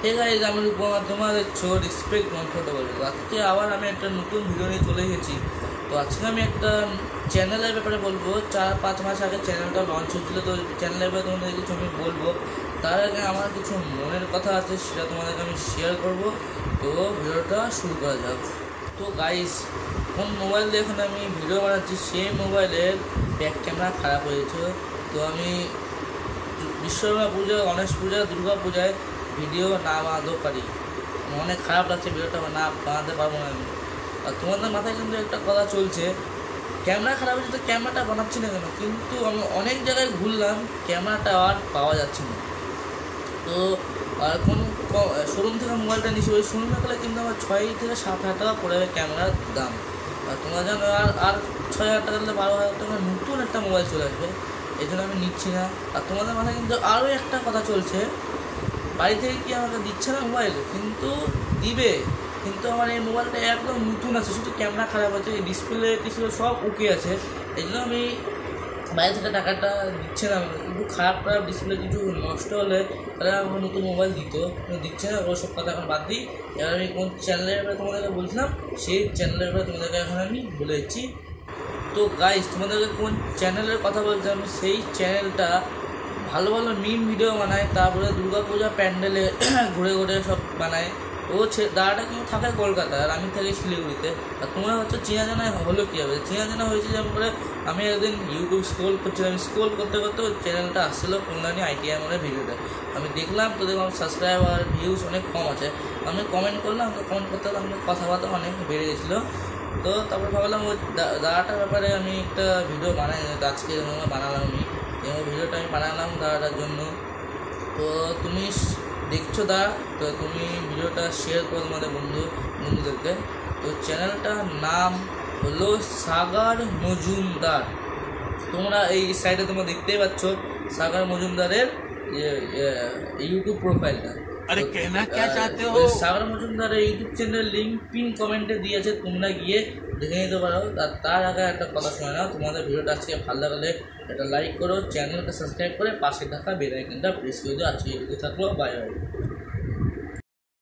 Hey guys, আমি রূপমা, তোমরা দেখছো রেসপেক্ট কমফোর্টেবল। আজকে আবার আমি একটা নতুন ভিডিও নিয়ে চলে এসেছি। তো আজকে আমি একটা চ্যানেলের ব্যাপারে বলবো। 4-5 মাস আগে চ্যানেলটা লঞ্চ হয়েছিল, তো চ্যানেলের ব্যাপারে তোমাদের কিছু আমি বলবো। তার আগে আমার কিছু মনের কথা আছে, সেটা তোমাদেরকে আমি শেয়ার করব। তো ভিডিওটা শুরু করা যাক। তো গাইজ, কোন মোবাইল দিয়ে এখন আমি ভিডিও বানাচ্ছি সেই মোবাইলের ব্যাক ক্যামেরা খারাপ হয়েছে। তো আমি বিশ্বকর্মা পূজা, গণেশ পূজা, দুর্গা পূজায় ভিডিও না বানাতেও পারি। অনেক খারাপ লাগছে, ভিডিওটা না বানাতে পারবো না আমি। আর তোমাদের মাথায় কিন্তু একটা কথা চলছে, ক্যামেরা খারাপ হয়েছে তো ক্যামেরাটা বানাচ্ছি না কেন। কিন্তু আমি অনেক জায়গায় ঘুরলাম, ক্যামেরাটা আর পাওয়া যাচ্ছে না। তো আর কোনো শোরুম থেকে মোবাইলটা নিচ্ছি, ওই শোরুমে গেলে কিন্তু আমার 6 থেকে 7 হাজার টাকা পড়ে যাবে ক্যামেরার দাম। আর তোমরা জানো, আর 6 হাজার টাকা দিলে 12 হাজার টাকা নতুন একটা মোবাইল চলে আসবে। এই জন্য আমি নিচ্ছি না। আর তোমাদের মাথায় কিন্তু আরও একটা কথা চলছে, বাড়ি থেকে কি আমাকে দিচ্ছে না মোবাইল? কিন্তু দিবে, কিন্তু আমার এই মোবাইলটা একদম নতুন আছে, শুধু ক্যামেরা খারাপ আছে, এই ডিসপ্লে সব ওকে আছে। এই জন্য আমি বাইরে থেকে টাকাটা দিচ্ছে না আমাকে। কিন্তু খারাপ ডিসপ্লে কিছু নষ্ট হলে তারা আমাকে নতুন মোবাইল দিত, কিন্তু দিচ্ছে না। ওসব কথা এখন বাদ দিই। এবার আমি কোন চ্যানেলের ব্যাপারে তোমাদেরকে বলছিলাম, সেই চ্যানেলের ব্যাপারে তোমাদেরকে এখন আমি বলে দিচ্ছি। তো গাইজ, তোমাদেরকে কোন চ্যানেলের কথা বলছি আমি, সেই চ্যানেলটা ভালো ভালো মিম ভিডিও বানায়, তারপরে দুর্গাপূজা প্যান্ডেলে ঘুরে ঘুরে সব বানায়। ও দাদাটা কিন্তু থাকে কলকাতায়, আর আমি থাকি শিলিগুড়িতে। আর তোমরা হচ্ছে চেনা জানা হলো কী হবে? চেনা জানা হয়েছে যেমন করে, আমি একদিন ইউটিউব স্ক্রোল করছিলাম, স্ক্রোল করতে করতে ওই চ্যানেলটা আসছিলো কল্যাণী ITI মনে ভিডিওটা। আমি দেখলাম, তো দেখলাম সাবস্ক্রাইবার ভিউজ অনেক কম আছে। আমি কমেন্ট করলাম, তো কমেন্ট করতে আমাদের কথাবার্তা অনেক বেড়ে গেছিলো। তো তারপরে ভাবলাম ওই দাদাটার ব্যাপারে আমি একটা ভিডিও বানাই, আজকে বানালাম আমি। এবং ভিডিওটা আমি বানালাম দাদাটার জন্য। তো তুমি দেখছো দা, তো তুমি ভিডিওটা শেয়ার করো তোমাদের বন্ধুদেরকে। তো চ্যানেলটার নাম হলো সাগর মজুমদার। তোমরা এই সাইডে তোমরা দেখতেই পাচ্ছ সাগর মজুমদারের ইউটিউব প্রোফাইলটা। अरे कहना क्या चाहते हो? সাগর মজুমদারের ইউটিউব চ্যানেলের লিঙ্ক পিন কমেন্টে দিয়েছে, তোমরা গিয়ে দেখে নিতে পারো। তার আগে একটা কথা শোনে নাও, তোমাদের ভিডিওটা আজকে ভালো লাগলে একটা লাইক করো, চ্যানেলটা সাবস্ক্রাইব করে পাশে থাকা বেল আইকনটা প্রেস করে দিও। আজকে থাকলো, বাই বাই।